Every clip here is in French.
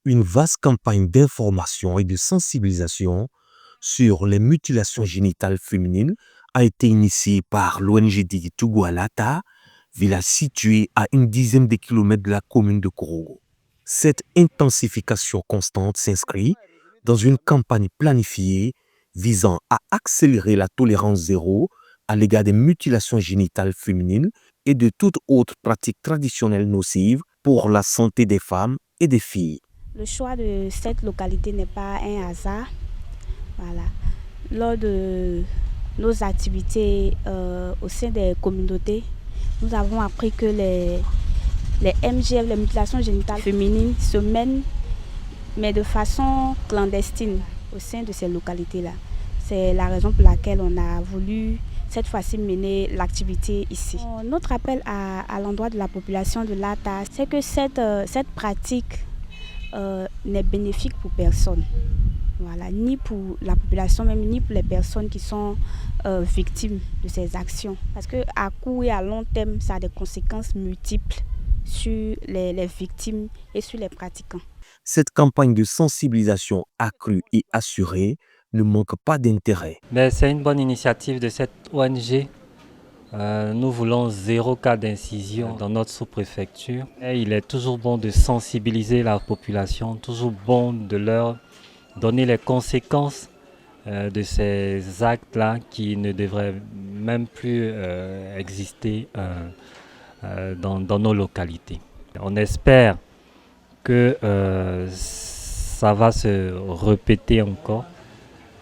Une vaste campagne d'information et de sensibilisation sur les mutilations génitales féminines a été initiée par l'ONG Didi Tougou à Lata, village situé à une dizaine de kilomètres de la commune de Korogo. Cette intensification constante s'inscrit dans une campagne planifiée visant à accélérer la tolérance zéro à l'égard des mutilations génitales féminines et de toute autre pratique traditionnelle nocive pour la santé des femmes et des filles. Le choix de cette localité n'est pas un hasard. Voilà. Lors de nos activités au sein des communautés, nous avons appris que les MGF, les mutilations génitales féminines, se mènent, mais de façon clandestine au sein de ces localités-là. C'est la raison pour laquelle on a voulu cette fois-ci mener l'activité ici. Notre appel à l'endroit de la population de Lata, c'est que cette pratique n'est bénéfique pour personne. Voilà, ni pour la population même, ni pour les personnes qui sont victimes de ces actions. Parce qu'à court et à long terme, ça a des conséquences multiples sur les victimes et sur les pratiquants. Cette campagne de sensibilisation accrue et assurée ne manque pas d'intérêt. Mais c'est une bonne initiative de cette ONG. Nous voulons 0 cas d'incision dans notre sous-préfecture. Et il est toujours bon de sensibiliser la population, toujours bon de leur donner les conséquences de ces actes-là qui ne devraient même plus exister dans nos localités. On espère que ça va se répéter encore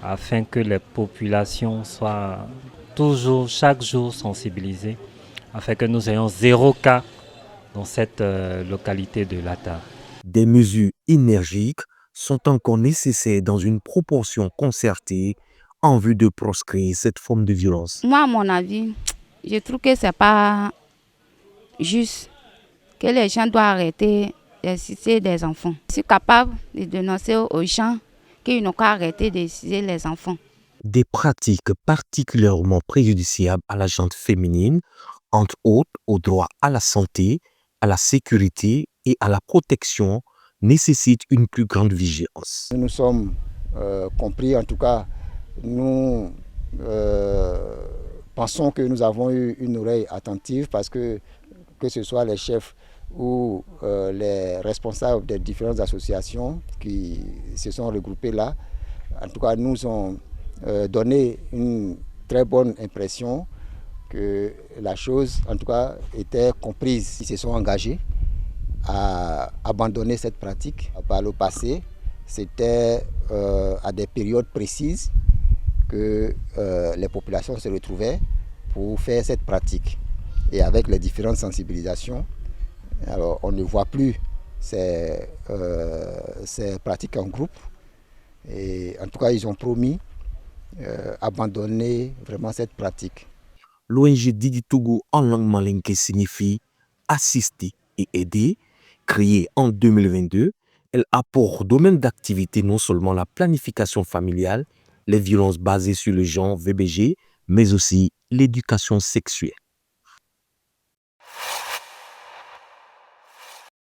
afin que les populations soient toujours, chaque jour sensibilisées, afin que nous ayons 0 cas dans cette localité de Lata. Des mesures énergiques sont encore nécessaires dans une proportion concertée en vue de proscrire cette forme de violence. Moi, à mon avis, je trouve que ce n'est pas juste que les gens doivent arrêter d'exciser des enfants. Je suis capable de dénoncer aux gens qu'ils n'ont qu'à arrêter d'exciser les enfants. Des pratiques particulièrement préjudiciables à la gente féminine, entre autres au droit à la santé, à la sécurité et à la protection, nécessitent une plus grande vigilance. Nous sommes compris, en tout cas, nous pensons que nous avons eu une oreille attentive parce que ce soit les chefs ou les responsables des différentes associations qui se sont regroupés là, en tout cas nous ont donné une très bonne impression que la chose, en tout cas, était comprise. Ils se sont engagés à abandonner cette pratique. Par le passé, c'était à des périodes précises que les populations se retrouvaient pour faire cette pratique. Et avec les différentes sensibilisations, alors on ne voit plus ces pratiques en groupe. Et en tout cas, ils ont promis abandonner vraiment cette pratique. L'ONG Didi Tougou en langue malinké signifie assister et aider. Créée en 2022, elle a pour domaine d'activité non seulement la planification familiale, les violences basées sur le genre VBG, mais aussi l'éducation sexuelle.